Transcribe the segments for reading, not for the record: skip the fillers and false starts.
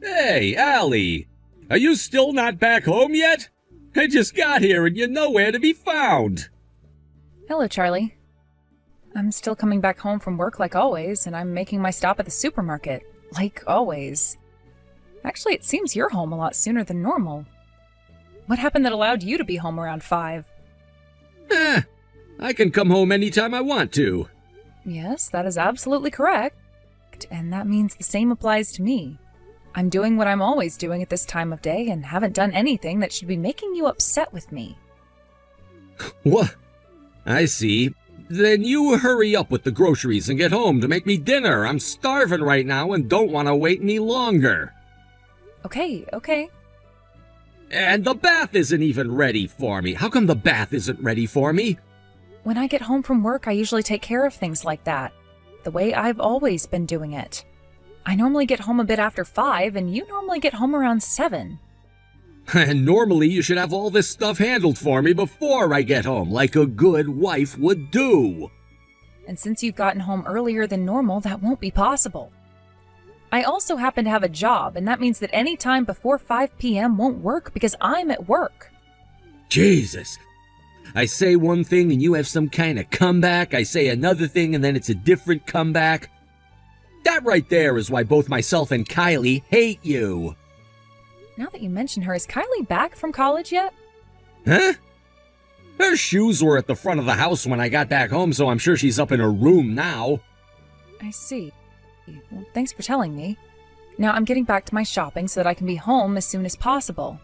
Hey, Allie! Are you still not back home yet? I just got here and you're nowhere to be found. Hello, Charlie. I'm still coming back home from work like always, and I'm making my stop at the supermarket, like always. Actually, it seems you're home a lot sooner than normal. What happened that allowed you to be home around 5? I can come home anytime I want to. Yes, that is absolutely correct. And that means the same applies to me. I'm doing what I'm always doing at this time of day and haven't done anything that should be making you upset with me. What? I see. Then you hurry up with the groceries and get home to make me dinner. I'm starving right now and don't want to wait any longer. Okay. And the bath isn't even ready for me. How come the bath isn't ready for me? When I get home from work, I usually take care of things like that, the way I've always been doing it. I normally get home a bit after 5, and you normally get home around 7. And normally you should have all this stuff handled for me before I get home, like a good wife would do. And since you've gotten home earlier than normal, that won't be possible. I also happen to have a job, and that means that any time before 5 p.m. won't work because I'm at work. Jesus. I say one thing and you have some kind of comeback. I say another thing and then it's a different comeback. That right there is why both myself and Kylie hate you. Now that you mention her, is Kylie back from college yet? Huh? Her shoes were at the front of the house when I got back home, so I'm sure she's up in her room now. I see. Well, thanks for telling me. Now I'm getting back to my shopping so that I can be home as soon as possible.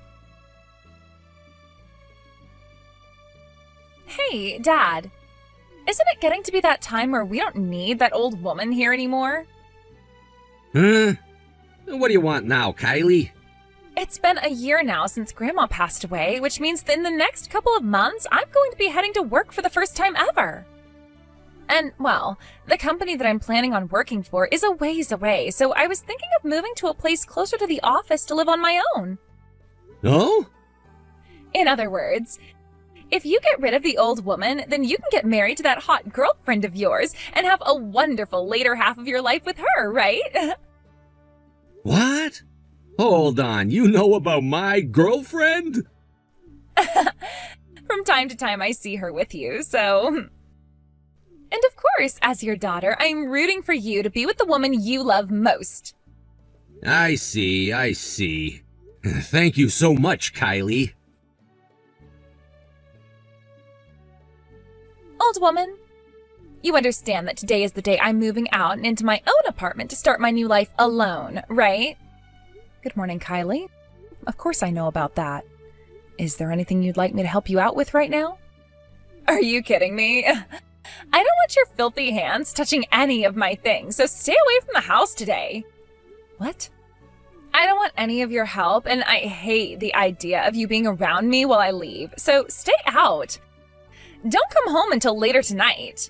Hey, Dad. Isn't it getting to be that time where we don't need that old woman here anymore? Huh? What do you want now, Kylie? It's been a year now since Grandma passed away, which means that in the next couple of months, I'm going to be heading to work for the first time ever. And, well, the company that I'm planning on working for is a ways away, so I was thinking of moving to a place closer to the office to live on my own. Oh? In other words, if you get rid of the old woman, then you can get married to that hot girlfriend of yours and have a wonderful later half of your life with her, right? What? Hold on, you know about my girlfriend? From time to time I see her with you, so... And of course, as your daughter, I'm rooting for you to be with the woman you love most. I see. Thank you so much, Kylie. Old woman, you understand that today is the day I'm moving out and into my own apartment to start my new life alone, right? Good morning, Kylie. Of course I know about that. Is there anything you'd like me to help you out with right now? Are you kidding me? I don't want your filthy hands touching any of my things, so stay away from the house today. What? I don't want any of your help, and I hate the idea of you being around me while I leave, so stay out. Don't come home until later tonight.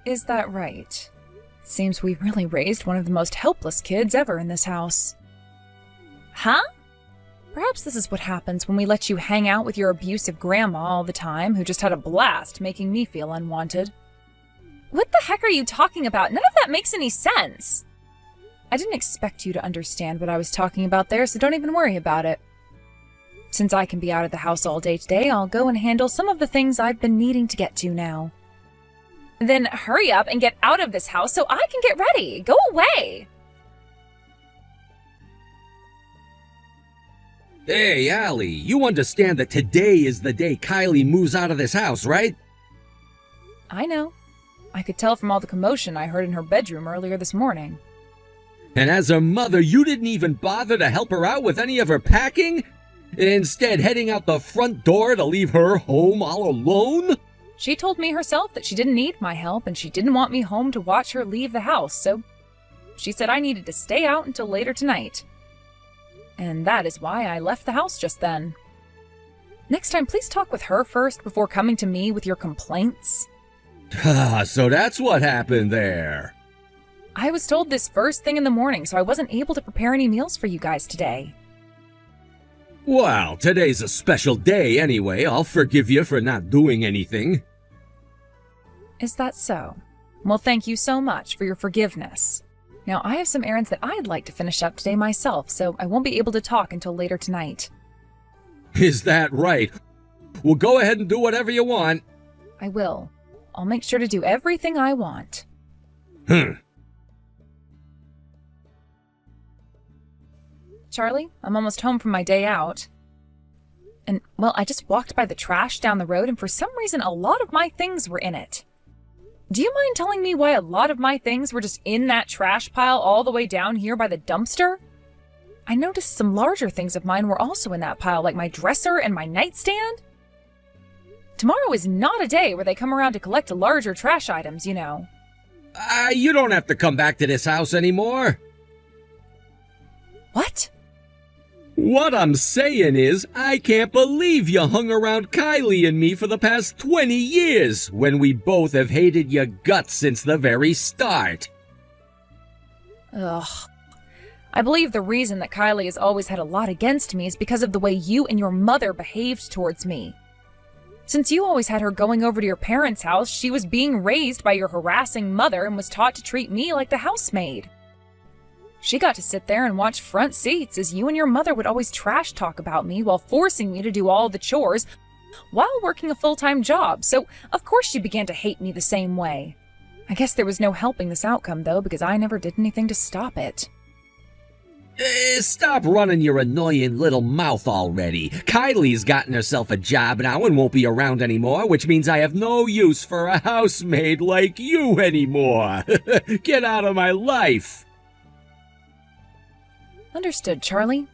Is that right? It seems we really raised one of the most helpless kids ever in this house. Huh? Perhaps this is what happens when we let you hang out with your abusive grandma all the time, who just had a blast making me feel unwanted. What the heck are you talking about? None of that makes any sense. I didn't expect you to understand what I was talking about there, so don't even worry about it. Since I can be out of the house all day today, I'll go and handle some of the things I've been needing to get to now. Then hurry up and get out of this house so I can get ready. Go away! Hey, Allie, you understand that today is the day Kylie moves out of this house, right? I know. I could tell from all the commotion I heard in her bedroom earlier this morning. And as her mother, you didn't even bother to help her out with any of her packing? Instead, heading out the front door to leave her home all alone? She told me herself that she didn't need my help and she didn't want me home to watch her leave the house, so she said I needed to stay out until later tonight. And that is why I left the house just then. Next time, please talk with her first before coming to me with your complaints. So that's what happened there. I was told this first thing in the morning, so I wasn't able to prepare any meals for you guys today. Well, today's a special day anyway. I'll forgive you for not doing anything. Is that so? Well, thank you so much for your forgiveness. Now, I have some errands that I'd like to finish up today myself, so I won't be able to talk until later tonight. Is that right? Well, go ahead and do whatever you want. I will. I'll make sure to do everything I want. Charlie, I'm almost home from my day out. And, well, I just walked by the trash down the road, and for some reason a lot of my things were in it. Do you mind telling me why a lot of my things were just in that trash pile all the way down here by the dumpster? I noticed some larger things of mine were also in that pile, like my dresser and my nightstand. Tomorrow is not a day where they come around to collect larger trash items, you know. You don't have to come back to this house anymore. What? What I'm saying is, I can't believe you hung around Kylie and me for the past 20 years, when we both have hated your guts since the very start. Ugh. I believe the reason that Kylie has always had a lot against me is because of the way you and your mother behaved towards me. Since you always had her going over to your parents' house, she was being raised by your harassing mother and was taught to treat me like the housemaid. She got to sit there and watch front seats as you and your mother would always trash talk about me while forcing me to do all the chores while working a full-time job, so of course she began to hate me the same way. I guess there was no helping this outcome, though, because I never did anything to stop it. Stop running your annoying little mouth already. Kylie's gotten herself a job now and won't be around anymore, which means I have no use for a housemaid like you anymore. Get out of my life. Understood, Charlie.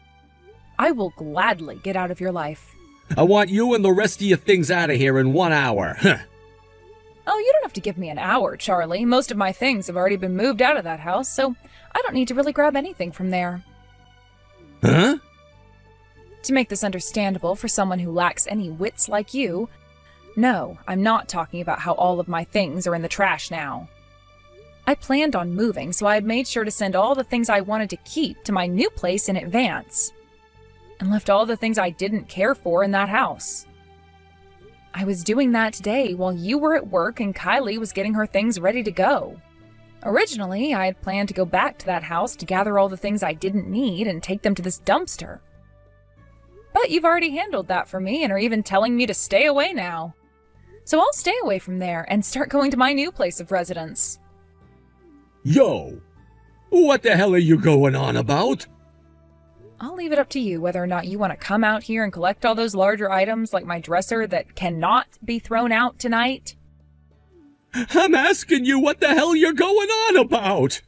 I will gladly get out of your life. I want you and the rest of your things out of here in 1 hour. Oh, you don't have to give me an hour, Charlie. Most of my things have already been moved out of that house, so I don't need to really grab anything from there. Huh? To make this understandable for someone who lacks any wits like you, no, I'm not talking about how all of my things are in the trash now. I planned on moving, so I had made sure to send all the things I wanted to keep to my new place in advance, and left all the things I didn't care for in that house. I was doing that today while you were at work and Kylie was getting her things ready to go. Originally, I had planned to go back to that house to gather all the things I didn't need and take them to this dumpster. But you've already handled that for me and are even telling me to stay away now. So I'll stay away from there and start going to my new place of residence. Yo, what the hell are you going on about? I'll leave it up to you whether or not you want to come out here and collect all those larger items like my dresser that cannot be thrown out tonight. I'm asking you what the hell you're going on about.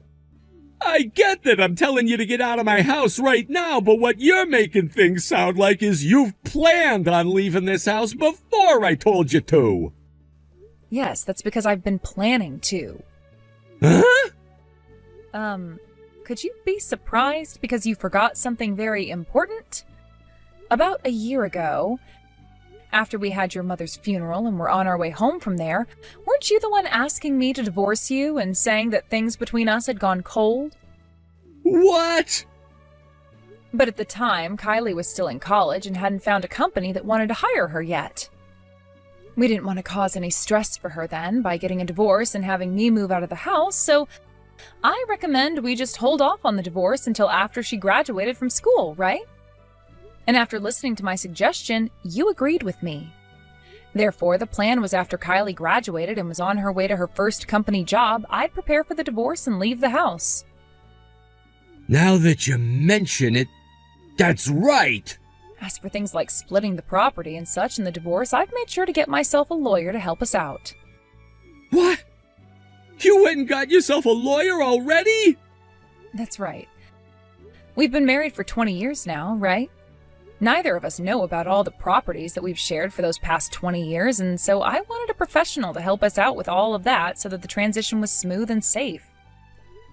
I get that I'm telling you to get out of my house right now, but what you're making things sound like is you've planned on leaving this house before I told you to. Yes, that's because I've been planning to. Huh? Could you be surprised because you forgot something very important? About a year ago, after we had your mother's funeral and were on our way home from there, weren't you the one asking me to divorce you and saying that things between us had gone cold? What? But at the time, Kylie was still in college and hadn't found a company that wanted to hire her yet. We didn't want to cause any stress for her then by getting a divorce and having me move out of the house, so I recommend we just hold off on the divorce until after she graduated from school, right? And after listening to my suggestion, you agreed with me. Therefore, the plan was after Kylie graduated and was on her way to her first company job, I'd prepare for the divorce and leave the house. Now that you mention it, that's right. As for things like splitting the property and such in the divorce, I've made sure to get myself a lawyer to help us out. What? You went and got yourself a lawyer already? That's right. We've been married for 20 years now, right? Neither of us know about all the properties that we've shared for those past 20 years, and so I wanted a professional to help us out with all of that so that the transition was smooth and safe.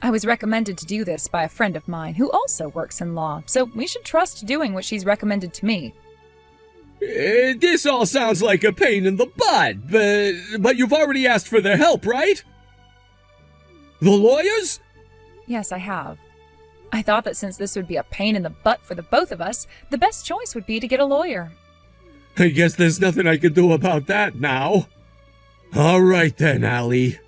I was recommended to do this by a friend of mine who also works in law, so we should trust doing what she's recommended to me. This all sounds like a pain in the butt, but you've already asked for their help, right? The lawyers? Yes, I have. I thought that since this would be a pain in the butt for the both of us, the best choice would be to get a lawyer. I guess there's nothing I can do about that now. All right then, Allie.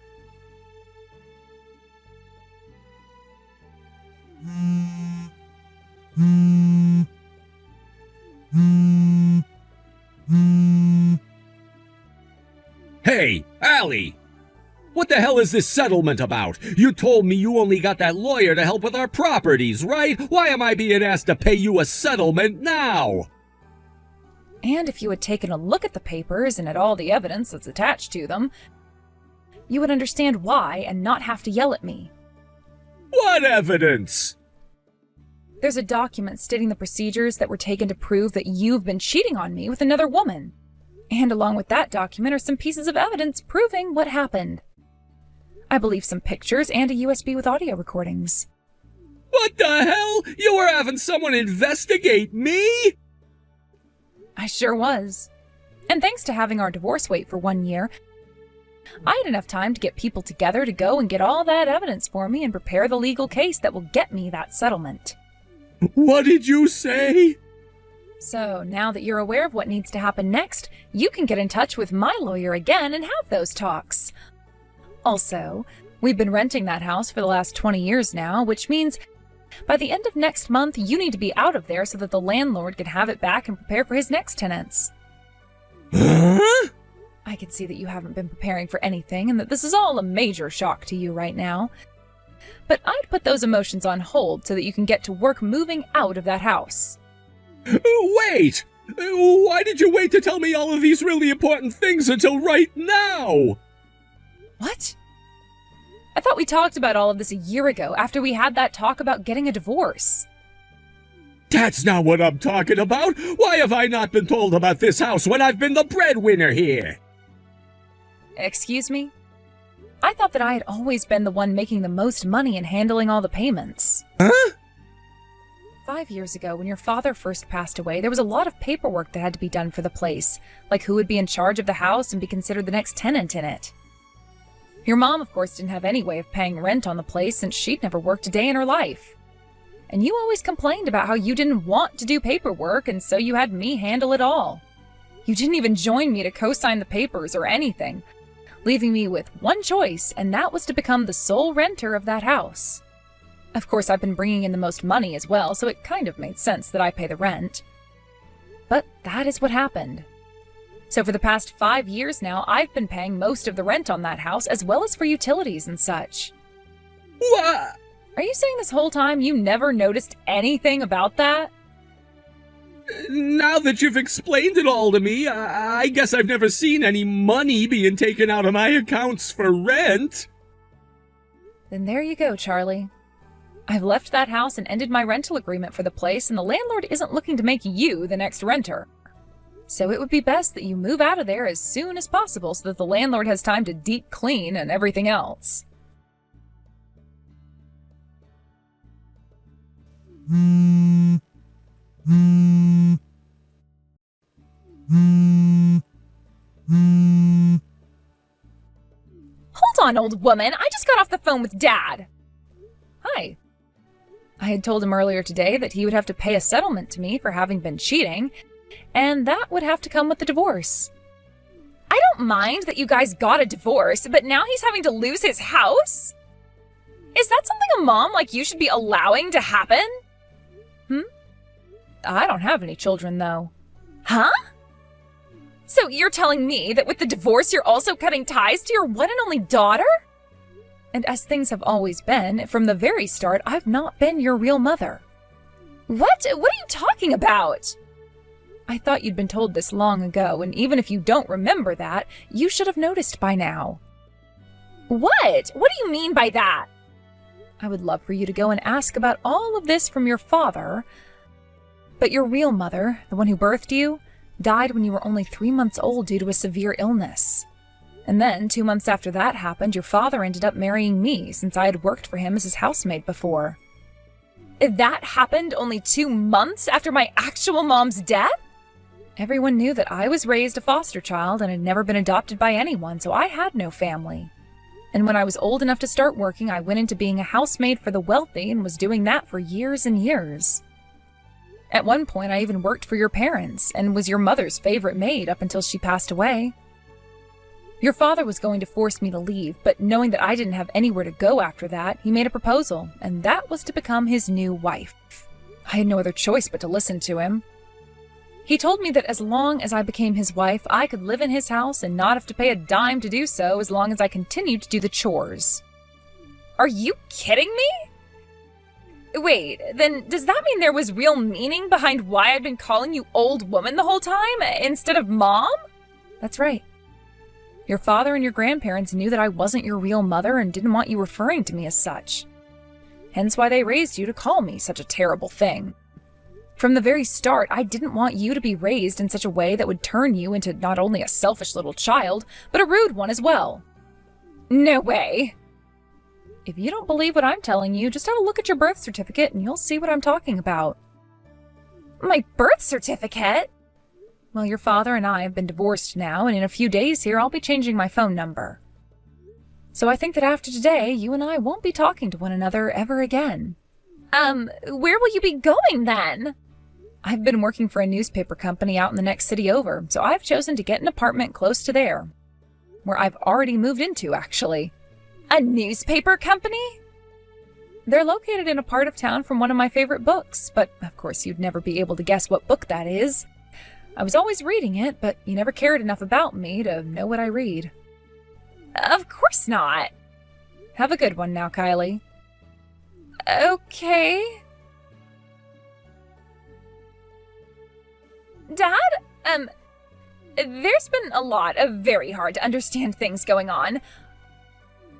Hey, Allie! What the hell is this settlement about? You told me you only got that lawyer to help with our properties, right? Why am I being asked to pay you a settlement now? And if you had taken a look at the papers and at all the evidence that's attached to them, you would understand why and not have to yell at me. What evidence? There's a document stating the procedures that were taken to prove that you've been cheating on me with another woman. And along with that document are some pieces of evidence proving what happened. I believe some pictures and a USB with audio recordings. What the hell? You were having someone investigate me? I sure was. And thanks to having our divorce wait for 1 year, I had enough time to get people together to go and get all that evidence for me and prepare the legal case that will get me that settlement. What did you say? So now that you're aware of what needs to happen next, you can get in touch with my lawyer again and have those talks. Also, we've been renting that house for the last 20 years now, which means by the end of next month, you need to be out of there so that the landlord can have it back and prepare for his next tenants. Huh? I can see that you haven't been preparing for anything and that this is all a major shock to you right now. But I'd put those emotions on hold so that you can get to work moving out of that house. Wait! Why did you wait to tell me all of these really important things until right now? What? I thought we talked about all of this a year ago after we had that talk about getting a divorce. That's not what I'm talking about! Why have I not been told about this house when I've been the breadwinner here? Excuse me? I thought that I had always been the one making the most money and handling all the payments. Huh? 5 years ago, when your father first passed away, there was a lot of paperwork that had to be done for the place, like who would be in charge of the house and be considered the next tenant in it. Your mom, of course, didn't have any way of paying rent on the place since she'd never worked a day in her life. And you always complained about how you didn't want to do paperwork, and so you had me handle it all. You didn't even join me to co-sign the papers or anything, leaving me with one choice, and that was to become the sole renter of that house. Of course, I've been bringing in the most money as well, so it kind of made sense that I pay the rent. But that is what happened. So for the past 5 years now, I've been paying most of the rent on that house, as well as for utilities and such. What? Are you saying this whole time you never noticed anything about that? Now that you've explained it all to me, I guess I've never seen any money being taken out of my accounts for rent. Then there you go, Charlie. I've left that house and ended my rental agreement for the place, and the landlord isn't looking to make you the next renter. So it would be best that you move out of there as soon as possible so that the landlord has time to deep clean and everything else. Hold on, old woman. I just got off the phone with Dad. Hi. I had told him earlier today that he would have to pay a settlement to me for having been cheating, and that would have to come with the divorce. I don't mind that you guys got a divorce, but now he's having to lose his house? Is that something a mom like you should be allowing to happen? I don't have any children, though. Huh? So you're telling me that with the divorce you're also cutting ties to your one and only daughter? And as things have always been, from the very start, I've not been your real mother. What? What are you talking about? I thought you'd been told this long ago, and even if you don't remember that, you should have noticed by now. What? What do you mean by that? I would love for you to go and ask about all of this from your father, but your real mother, the one who birthed you, died when you were only 3 months old due to a severe illness. And then, 2 months after that happened, your father ended up marrying me since I had worked for him as his housemaid before. That happened only 2 months after my actual mom's death? Everyone knew that I was raised a foster child and had never been adopted by anyone, so I had no family. And when I was old enough to start working, I went into being a housemaid for the wealthy and was doing that for years and years. At one point, I even worked for your parents and was your mother's favorite maid up until she passed away. Your father was going to force me to leave, but knowing that I didn't have anywhere to go after that, he made a proposal, and that was to become his new wife. I had no other choice but to listen to him. He told me that as long as I became his wife, I could live in his house and not have to pay a dime to do so as long as I continued to do the chores. Are you kidding me? Wait, then does that mean there was real meaning behind why I'd been calling you old woman the whole time instead of mom? That's right. Your father and your grandparents knew that I wasn't your real mother and didn't want you referring to me as such. Hence why they raised you to call me such a terrible thing. From the very start, I didn't want you to be raised in such a way that would turn you into not only a selfish little child, but a rude one as well. No way. If you don't believe what I'm telling you, just have a look at your birth certificate and you'll see what I'm talking about. My birth certificate? Well, your father and I have been divorced now, and in a few days here I'll be changing my phone number. So I think that after today, you and I won't be talking to one another ever again. Where will you be going then? I've been working for a newspaper company out in the next city over, so I've chosen to get an apartment close to there. Where I've already moved into, actually. A newspaper company? They're located in a part of town from one of my favorite books, but of course you'd never be able to guess what book that is. I was always reading it, but you never cared enough about me to know what I read. Of course not. Have a good one now, Kylie. Okay. Dad, there's been a lot of very hard to understand things going on.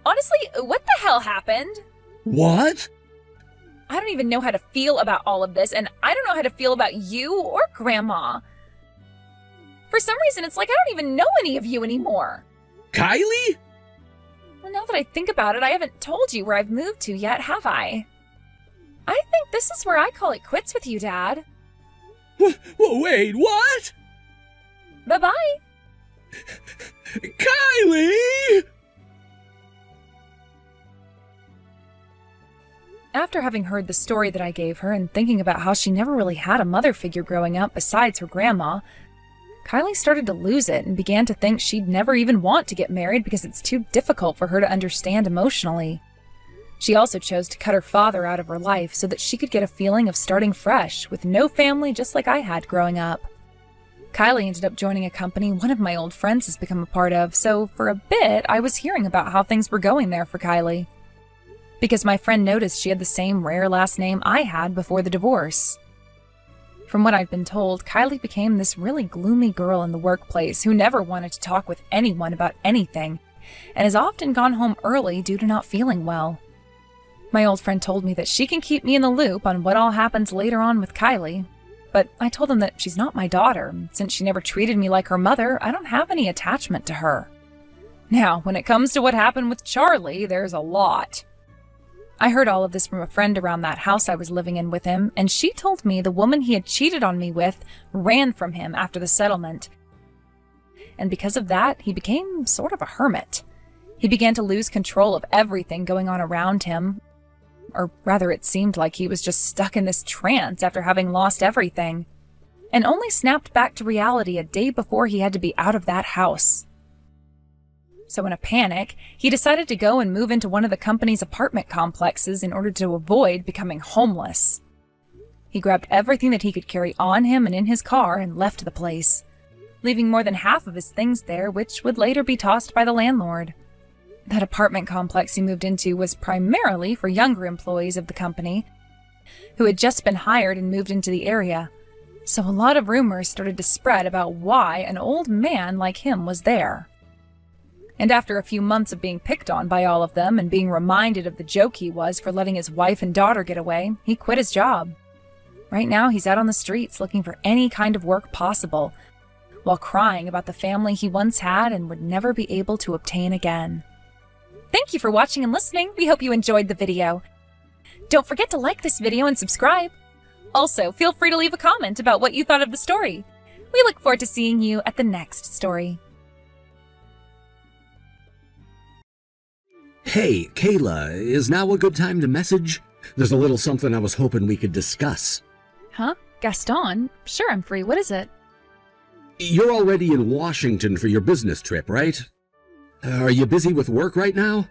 Honestly, what the hell happened? What? I don't even know how to feel about all of this, and I don't know how to feel about you or Grandma. For some reason, it's like I don't even know any of you anymore. Kylie? Well, now that I think about it, I haven't told you where I've moved to yet, have I? I think this is where I call it quits with you, Dad. Wait, what? Bye-bye. Kylie! After having heard the story that I gave her and thinking about how she never really had a mother figure growing up besides her grandma, Kylie started to lose it and began to think she'd never even want to get married because it's too difficult for her to understand emotionally. She also chose to cut her father out of her life so that she could get a feeling of starting fresh with no family just like I had growing up. Kylie ended up joining a company one of my old friends has become a part of, so for a bit I was hearing about how things were going there for Kylie. Because my friend noticed she had the same rare last name I had before the divorce. From what I'd been told, Kylie became this really gloomy girl in the workplace who never wanted to talk with anyone about anything, and has often gone home early due to not feeling well. My old friend told me that she can keep me in the loop on what all happens later on with Kylie, but I told him that she's not my daughter, and since she never treated me like her mother, I don't have any attachment to her. Now, when it comes to what happened with Charlie, there's a lot. I heard all of this from a friend around that house I was living in with him, and she told me the woman he had cheated on me with ran from him after the settlement. And because of that, he became sort of a hermit. He began to lose control of everything going on around him. Or rather, it seemed like he was just stuck in this trance after having lost everything, and only snapped back to reality a day before he had to be out of that house. So in a panic, he decided to go and move into one of the company's apartment complexes in order to avoid becoming homeless. He grabbed everything that he could carry on him and in his car and left the place, leaving more than half of his things there, which would later be tossed by the landlord. That apartment complex he moved into was primarily for younger employees of the company, who had just been hired and moved into the area. So a lot of rumors started to spread about why an old man like him was there. And after a few months of being picked on by all of them and being reminded of the joke he was for letting his wife and daughter get away, he quit his job. Right now, he's out on the streets looking for any kind of work possible, while crying about the family he once had and would never be able to obtain again. Thank you for watching and listening. We hope you enjoyed the video. Don't forget to like this video and subscribe. Also, feel free to leave a comment about what you thought of the story. We look forward to seeing you at the next story. Hey, Kayla, is now a good time to message? There's a little something I was hoping we could discuss. Huh? Gaston? Sure, I'm free. What is it? You're already in Washington for your business trip, right? Are you busy with work right now?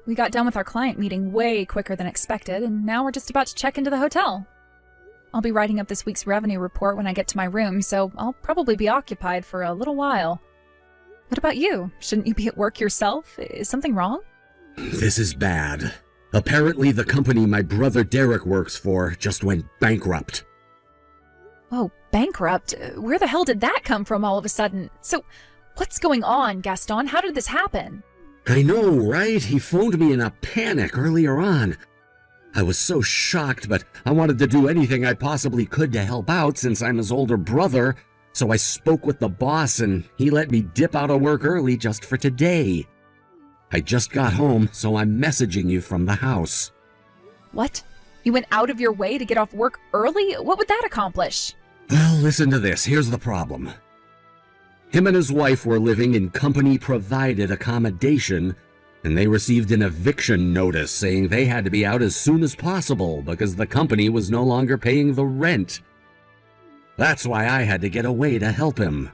We got done with our client meeting way quicker than expected, and now we're just about to check into the hotel. I'll be writing up this week's revenue report when I get to my room, so I'll probably be occupied for a little while. What about you? Shouldn't you be at work yourself? Is something wrong? This is bad. Apparently the company my brother Derek works for just went bankrupt. Oh, bankrupt? Where the hell did that come from all of a sudden? So, what's going on, Gaston? How did this happen? I know, right? He phoned me in a panic earlier on. I was so shocked, but I wanted to do anything I possibly could to help out since I'm his older brother, so I spoke with the boss and he let me dip out of work early just for today. I just got home, so I'm messaging you from the house. What? You went out of your way to get off work early? What would that accomplish? Well, listen to this. Here's the problem. Him and his wife were living in company-provided accommodation, and they received an eviction notice saying they had to be out as soon as possible because the company was no longer paying the rent. That's why I had to get away to help him.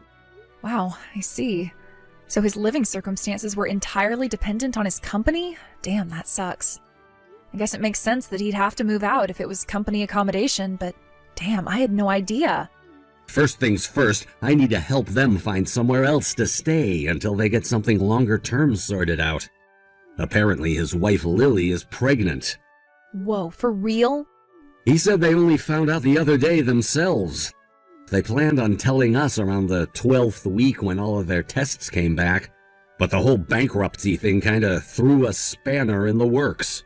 Wow, I see. So his living circumstances were entirely dependent on his company? Damn, that sucks. I guess it makes sense that he'd have to move out if it was company accommodation, but damn, I had no idea. First things first, I need to help them find somewhere else to stay until they get something longer term sorted out. Apparently his wife Lily is pregnant. Whoa, for real? He said they only found out the other day themselves. They planned on telling us around the 12th week when all of their tests came back, but the whole bankruptcy thing kinda threw a spanner in the works.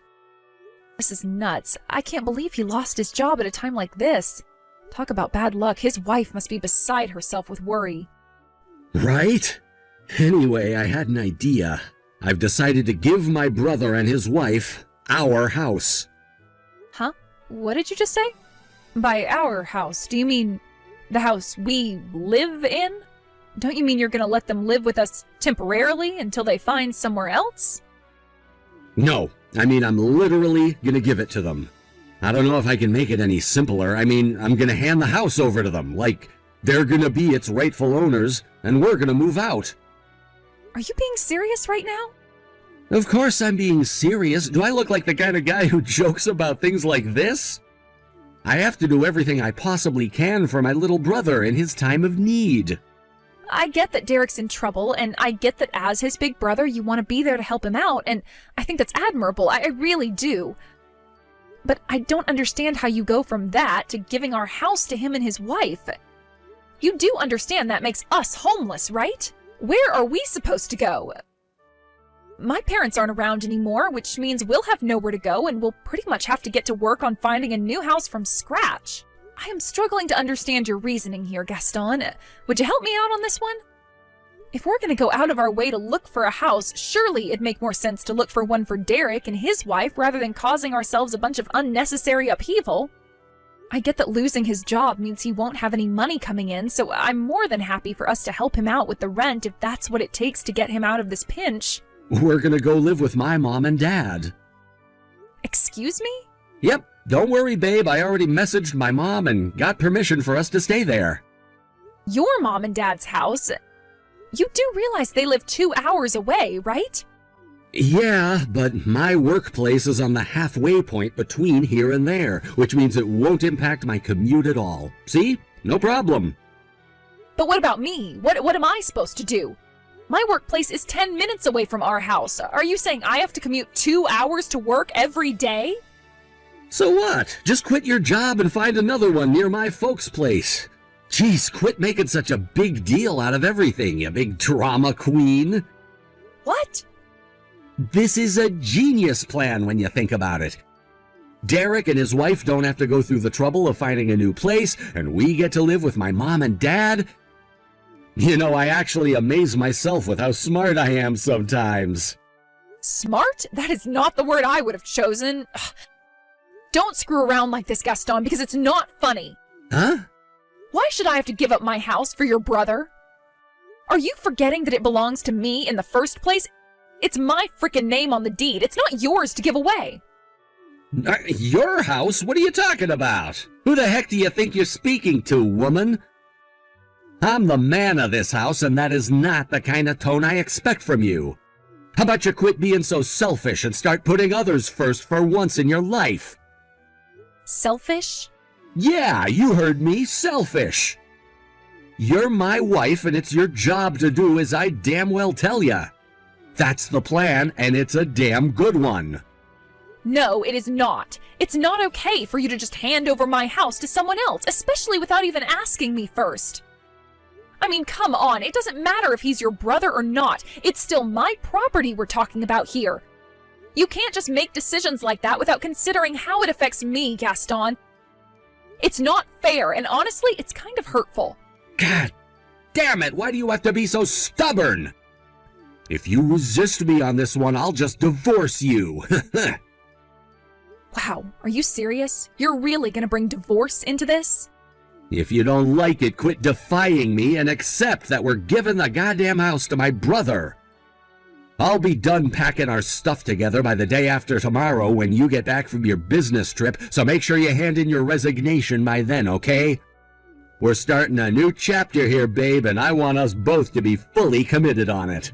This is nuts. I can't believe he lost his job at a time like this. Talk about bad luck. His wife must be beside herself with worry. Right? Anyway, I had an idea. I've decided to give my brother and his wife our house. Huh? What did you just say? By our house, do you mean the house we live in? Don't you mean you're gonna let them live with us temporarily until they find somewhere else? No, I mean I'm literally gonna give it to them. I don't know if I can make it any simpler. I mean, I'm gonna hand the house over to them, like they're gonna be its rightful owners, and we're gonna move out. Are you being serious right now? Of course I'm being serious. Do I look like the kind of guy who jokes about things like this? I have to do everything I possibly can for my little brother in his time of need. I get that Derek's in trouble, and I get that as his big brother, you want to be there to help him out, and I think that's admirable. I really do. But I don't understand how you go from that to giving our house to him and his wife. You do understand that makes us homeless, right? Where are we supposed to go? My parents aren't around anymore, which means we'll have nowhere to go and we'll pretty much have to get to work on finding a new house from scratch. I am struggling to understand your reasoning here, Gaston. Would you help me out on this one? If we're going to go out of our way to look for a house, surely it'd make more sense to look for one for Derek and his wife rather than causing ourselves a bunch of unnecessary upheaval. I get that losing his job means he won't have any money coming in, so I'm more than happy for us to help him out with the rent if that's what it takes to get him out of this pinch. We're gonna go live with my mom and dad. Excuse me? Yep, don't worry, babe. I already messaged my mom and got permission for us to stay there. Your mom and dad's house? You do realize they live 2 hours away, right? Yeah, but my workplace is on the halfway point between here and there, which means it won't impact my commute at all. See? No problem. But what about me? What am I supposed to do? My workplace is 10 minutes away from our house. Are you saying I have to commute 2 hours to work every day? So what? Just quit your job and find another one near my folks' place. Jeez, quit making such a big deal out of everything, you big drama queen. What? This is a genius plan when you think about it. Derek and his wife don't have to go through the trouble of finding a new place, and we get to live with my mom and dad. You know, I actually amaze myself with how smart I am sometimes. Smart? That is not the word I would have chosen. Ugh. Don't screw around like this, Gaston, because it's not funny. Huh? Why should I have to give up my house for your brother? Are you forgetting that it belongs to me in the first place? It's my frickin' name on the deed. It's not yours to give away. Your house? What are you talking about? Who the heck do you think you're speaking to, woman? I'm the man of this house, and that is not the kind of tone I expect from you. How about you quit being so selfish and start putting others first for once in your life? Selfish? Yeah, you heard me, selfish. You're my wife, and it's your job to do as I damn well tell ya. That's the plan, and it's a damn good one. No, it is not. It's not okay for you to just hand over my house to someone else, especially without even asking me first. I mean, come on, it doesn't matter if he's your brother or not. It's still my property we're talking about here. You can't just make decisions like that without considering how it affects me, Gaston. It's not fair, and honestly, it's kind of hurtful. God damn it, why do you have to be so stubborn? If you resist me on this one, I'll just divorce you. Wow, are you serious? You're really gonna bring divorce into this? If you don't like it, quit defying me and accept that we're giving the goddamn house to my brother. I'll be done packing our stuff together by the day after tomorrow when you get back from your business trip, so make sure you hand in your resignation by then, okay? We're starting a new chapter here, babe, and I want us both to be fully committed on it.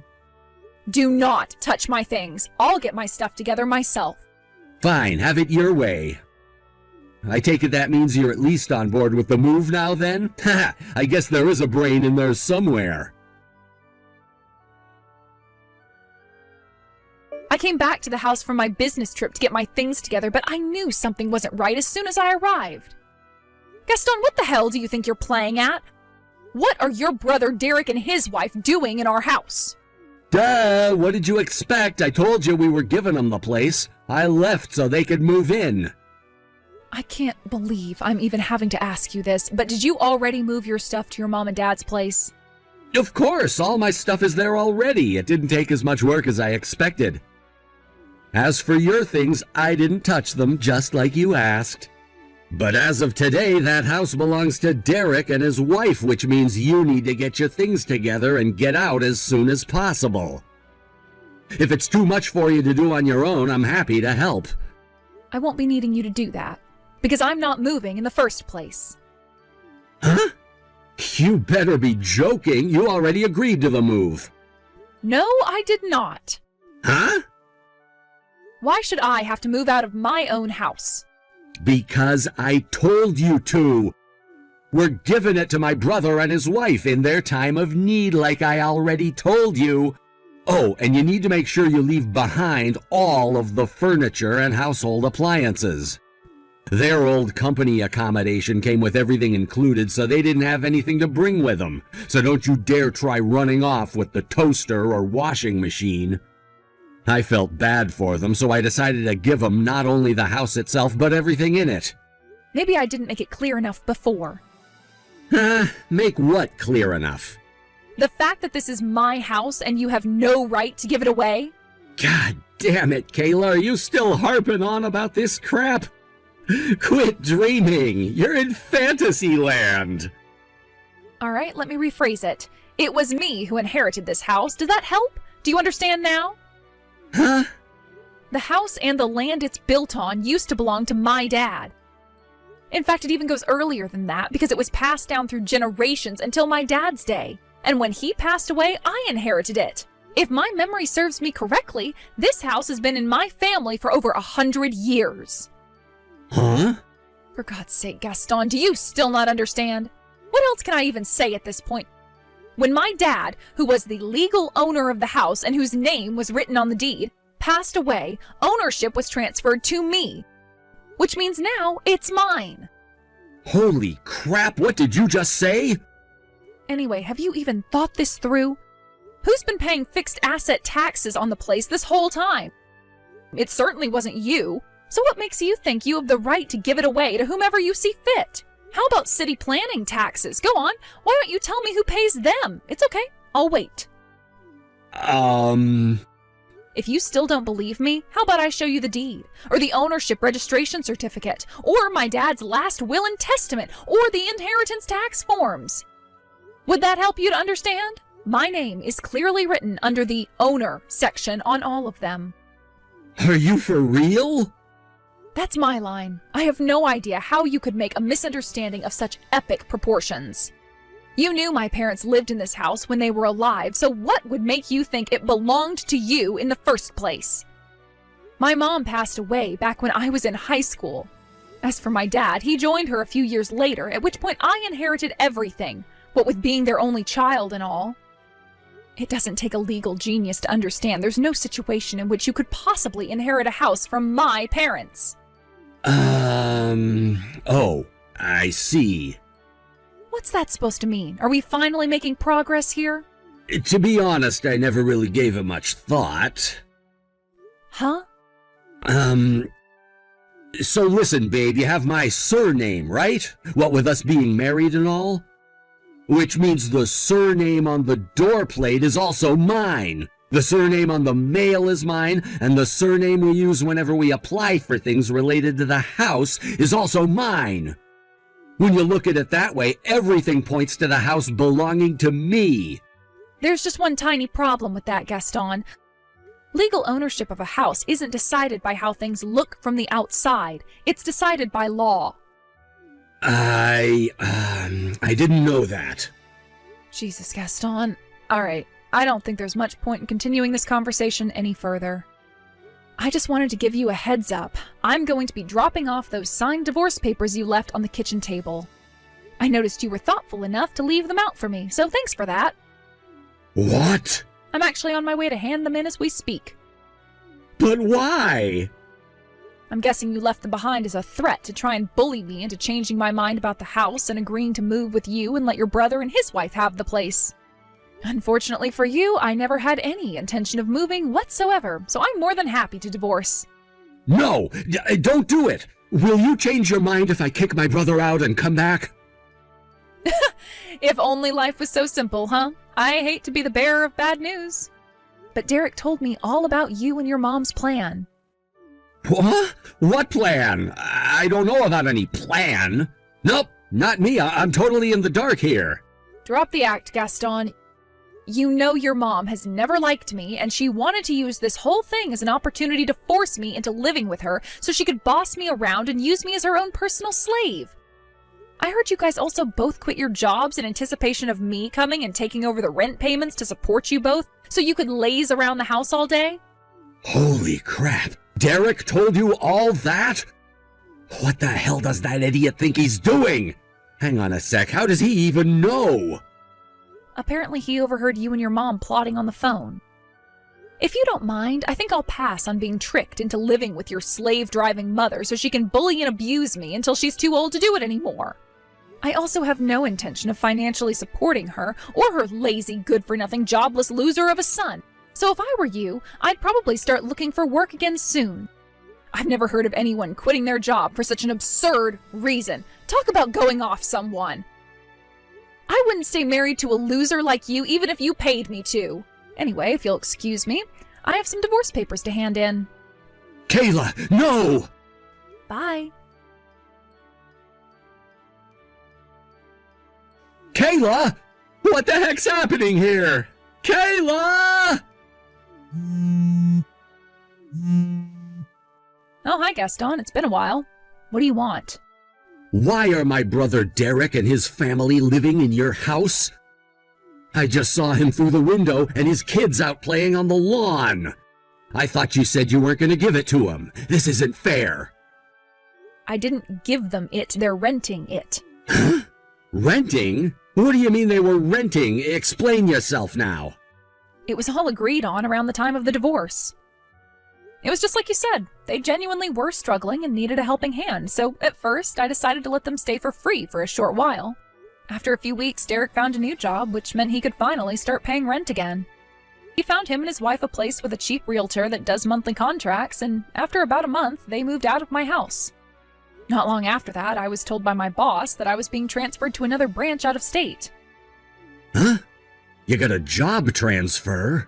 Do not touch my things. I'll get my stuff together myself. Fine, have it your way. I take it that means you're at least on board with the move now, then? Ha! I guess there is a brain in there somewhere. I came back to the house from my business trip to get my things together, but I knew something wasn't right as soon as I arrived. Gaston, what the hell do you think you're playing at? What are your brother Derek and his wife doing in our house? Duh, what did you expect? I told you we were giving them the place. I left so they could move in. I can't believe I'm even having to ask you this, but did you already move your stuff to your mom and dad's place? Of course, all my stuff is there already. It didn't take as much work as I expected. As for your things, I didn't touch them, just like you asked. But as of today, that house belongs to Derek and his wife, which means you need to get your things together and get out as soon as possible. If it's too much for you to do on your own, I'm happy to help. I won't be needing you to do that, because I'm not moving in the first place. Huh? You better be joking. You already agreed to the move. No, I did not. Huh? Why should I have to move out of my own house? Because I told you to. We're giving it to my brother and his wife in their time of need, like I already told you. Oh, and you need to make sure you leave behind all of the furniture and household appliances. Their old company accommodation came with everything included, so they didn't have anything to bring with them. So don't you dare try running off with the toaster or washing machine. I felt bad for them, so I decided to give them not only the house itself, but everything in it. Maybe I didn't make it clear enough before. Make what clear enough? The fact that this is my house and you have no right to give it away? God damn it, Kayla, are you still harping on about this crap? Quit dreaming. You're in fantasy land. All right, let me rephrase it. It was me who inherited this house. Does that help? Do you understand now? Huh? The house and the land it's built on used to belong to my dad. In fact, it even goes earlier than that because it was passed down through generations until my dad's day. And when he passed away, I inherited it. If my memory serves me correctly, this house has been in my family for over 100 years. Huh? For God's sake, Gaston, do you still not understand? What else can I even say at this point? When my dad, who was the legal owner of the house and whose name was written on the deed, passed away, ownership was transferred to me, which means now it's mine. Holy crap, what did you just say? Anyway, have you even thought this through? Who's been paying fixed asset taxes on the place this whole time? It certainly wasn't you. So what makes you think you have the right to give it away to whomever you see fit? How about city planning taxes? Go on. Why don't you tell me who pays them? It's okay. I'll wait. If you still don't believe me, how about I show you the deed, or the ownership registration certificate, or my dad's last will and testament, or the inheritance tax forms? Would that help you to understand? My name is clearly written under the owner section on all of them. Are you for real? That's my line. I have no idea how you could make a misunderstanding of such epic proportions. You knew my parents lived in this house when they were alive, so what would make you think it belonged to you in the first place? My mom passed away back when I was in high school. As for my dad, he joined her a few years later, at which point I inherited everything, what with being their only child and all. It doesn't take a legal genius to understand there's no situation in which you could possibly inherit a house from my parents. Oh, I see. What's that supposed to mean? Are we finally making progress here? To be honest, I never really gave it much thought. Huh? So listen, babe, you have my surname, right? What with us being married and all? Which means the surname on the door plate is also mine. The surname on the mail is mine, and the surname we use whenever we apply for things related to the house is also mine. When you look at it that way, everything points to the house belonging to me. There's just one tiny problem with that, Gaston. Legal ownership of a house isn't decided by how things look from the outside. It's decided by law. I didn't know that. Jesus, Gaston. All right, I don't think there's much point in continuing this conversation any further. I just wanted to give you a heads up. I'm going to be dropping off those signed divorce papers you left on the kitchen table. I noticed you were thoughtful enough to leave them out for me, so thanks for that. What? I'm actually on my way to hand them in as we speak. But why? I'm guessing you left them behind as a threat to try and bully me into changing my mind about the house and agreeing to move with you and let your brother and his wife have the place. Unfortunately for you, I never had any intention of moving whatsoever, so I'm more than happy to divorce. No, don't do it. Will you change your mind if I kick my brother out and come back? If only life was so simple, huh? I hate to be the bearer of bad news. But Derek told me all about you and your mom's plan. What? What plan? I don't know about any plan. Nope, not me. I'm totally in the dark here. Drop the act, Gaston. You know your mom has never liked me, and she wanted to use this whole thing as an opportunity to force me into living with her so she could boss me around and use me as her own personal slave. I heard you guys also both quit your jobs in anticipation of me coming and taking over the rent payments to support you both so you could laze around the house all day. Holy crap. Derek told you all that? What the hell does that idiot think he's doing? Hang on a sec, how does he even know? Apparently he overheard you and your mom plotting on the phone. If you don't mind, I think I'll pass on being tricked into living with your slave-driving mother so she can bully and abuse me until she's too old to do it anymore. I also have no intention of financially supporting her or her lazy, good-for-nothing, jobless loser of a son. So if I were you, I'd probably start looking for work again soon. I've never heard of anyone quitting their job for such an absurd reason. Talk about going off someone. I wouldn't stay married to a loser like you even if you paid me to. Anyway, if you'll excuse me, I have some divorce papers to hand in. Kayla, no! Bye. Kayla! What the heck's happening here? Kayla! Oh, hi, Gaston. It's been a while. What do you want? Why are my brother Derek and his family living in your house? I just saw him through the window and his kids out playing on the lawn. I thought you said you weren't going to give it to him. This isn't fair. I didn't give them it. They're renting it. Huh? Renting? What do you mean they were renting? Explain yourself now. It was all agreed on around the time of the divorce. It was just like you said. They genuinely were struggling and needed a helping hand, so at first I decided to let them stay for free for a short while. After a few weeks, Derek found a new job, which meant he could finally start paying rent again. He found him and his wife a place with a cheap realtor that does monthly contracts, and after about a month, they moved out of my house. Not long after that, I was told by my boss that I was being transferred to another branch out of state. Huh? You got a job transfer?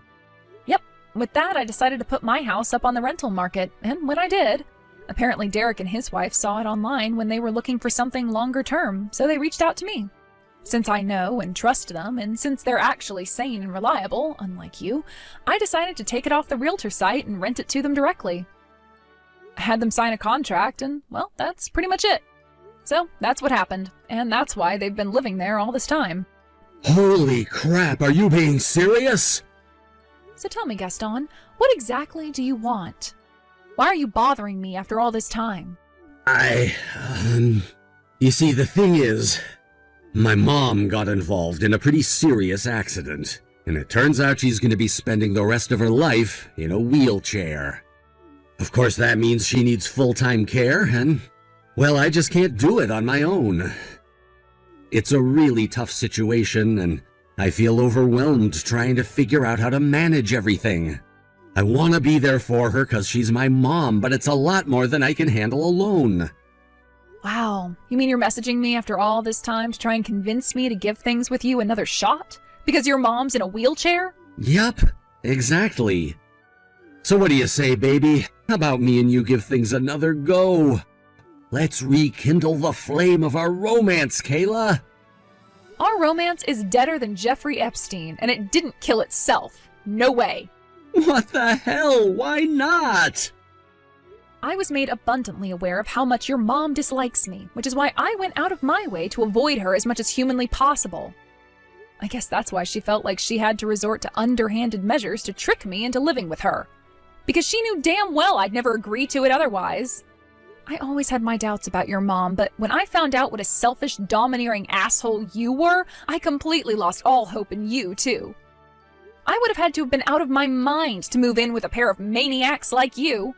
Yep. With that, I decided to put my house up on the rental market, and when I did, apparently Derek and his wife saw it online when they were looking for something longer term, so they reached out to me. Since I know and trust them, and since they're actually sane and reliable, unlike you, I decided to take it off the realtor site and rent it to them directly. I had them sign a contract, and, well, that's pretty much it. So, that's what happened, and that's why they've been living there all this time. Holy crap, are you being serious? So tell me, Gaston, what exactly do you want? Why are you bothering me after all this time? You see, the thing is, my mom got involved in a pretty serious accident, and it turns out she's going to be spending the rest of her life in a wheelchair. Of course, that means she needs full-time care, and, well, I just can't do it on my own. It's a really tough situation, and I feel overwhelmed trying to figure out how to manage everything. I want to be there for her because she's my mom, but it's a lot more than I can handle alone. Wow, you mean you're messaging me after all this time to try and convince me to give things with you another shot? Because your mom's in a wheelchair? Yup, exactly. So what do you say, baby? How about me and you give things another go? Let's rekindle the flame of our romance, Kayla. Our romance is deader than Jeffrey Epstein, and it didn't kill itself. No way. What the hell? Why not? I was made abundantly aware of how much your mom dislikes me, which is why I went out of my way to avoid her as much as humanly possible. I guess that's why she felt like she had to resort to underhanded measures to trick me into living with her. Because she knew damn well I'd never agree to it otherwise. I always had my doubts about your mom, but when I found out what a selfish, domineering asshole you were, I completely lost all hope in you, too. I would have had to have been out of my mind to move in with a pair of maniacs like you.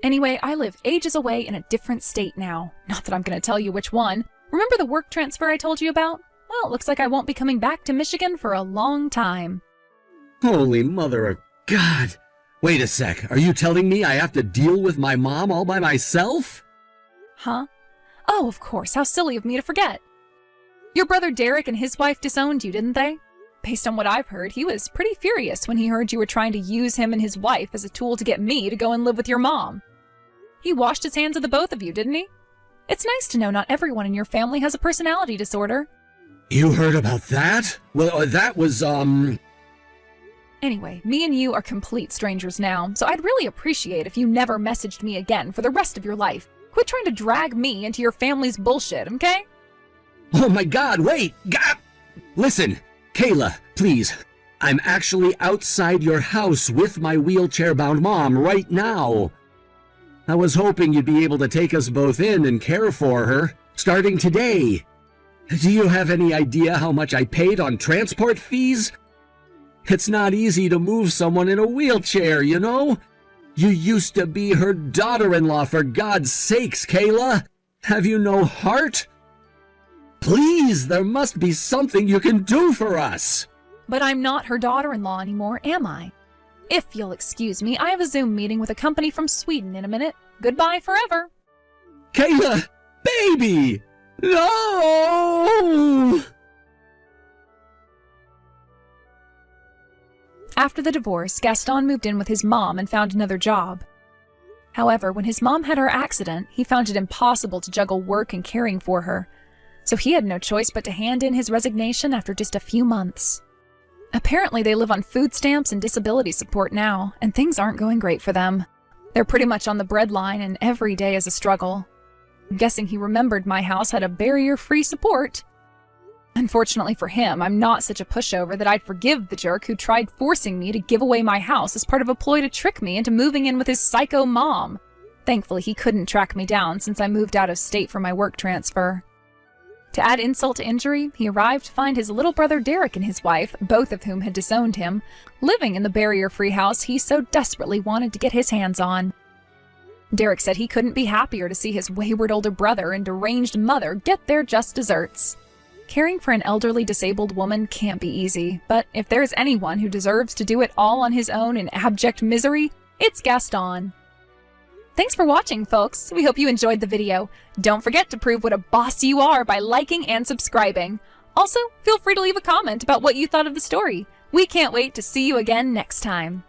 Anyway, I live ages away in a different state now. Not that I'm going to tell you which one. Remember the work transfer I told you about? Well, it looks like I won't be coming back to Michigan for a long time. Holy mother of God. Wait a sec, are you telling me I have to deal with my mom all by myself? Huh? Oh, of course, how silly of me to forget. Your brother Derek and his wife disowned you, didn't they? Based on what I've heard, he was pretty furious when he heard you were trying to use him and his wife as a tool to get me to go and live with your mom. He washed his hands of the both of you, didn't he? It's nice to know not everyone in your family has a personality disorder. You heard about that? Well, that was, Anyway, me and you are complete strangers now, so I'd really appreciate if you never messaged me again for the rest of your life. Quit trying to drag me into your family's bullshit, okay? Oh my God, wait! Listen, Kayla, please. I'm actually outside your house with my wheelchair-bound mom right now. I was hoping you'd be able to take us both in and care for her, starting today. Do you have any idea how much I paid on transport fees? It's not easy to move someone in a wheelchair, you know? You used to be her daughter-in-law, for God's sakes, Kayla! Have you no heart? Please, there must be something you can do for us! But I'm not her daughter-in-law anymore, am I? If you'll excuse me, I have a Zoom meeting with a company from Sweden in a minute. Goodbye forever. Kayla! Baby! No! After the divorce, Gaston moved in with his mom and found another job. However, when his mom had her accident, he found it impossible to juggle work and caring for her, so he had no choice but to hand in his resignation after just a few months. Apparently, they live on food stamps and disability support now, and things aren't going great for them. They're pretty much on the breadline, and every day is a struggle. I'm guessing he remembered my house had a barrier-free support. Unfortunately for him, I'm not such a pushover that I'd forgive the jerk who tried forcing me to give away my house as part of a ploy to trick me into moving in with his psycho mom. Thankfully, he couldn't track me down since I moved out of state for my work transfer. To add insult to injury, he arrived to find his little brother Derek and his wife, both of whom had disowned him, living in the barrier-free house he so desperately wanted to get his hands on. Derek said he couldn't be happier to see his wayward older brother and deranged mother get their just desserts. Caring for an elderly disabled woman can't be easy, but if there's anyone who deserves to do it all on his own in abject misery, it's Gaston. Thanks for watching, folks. We hope you enjoyed the video. Don't forget to prove what a boss you are by liking and subscribing. Also, feel free to leave a comment about what you thought of the story. We can't wait to see you again next time.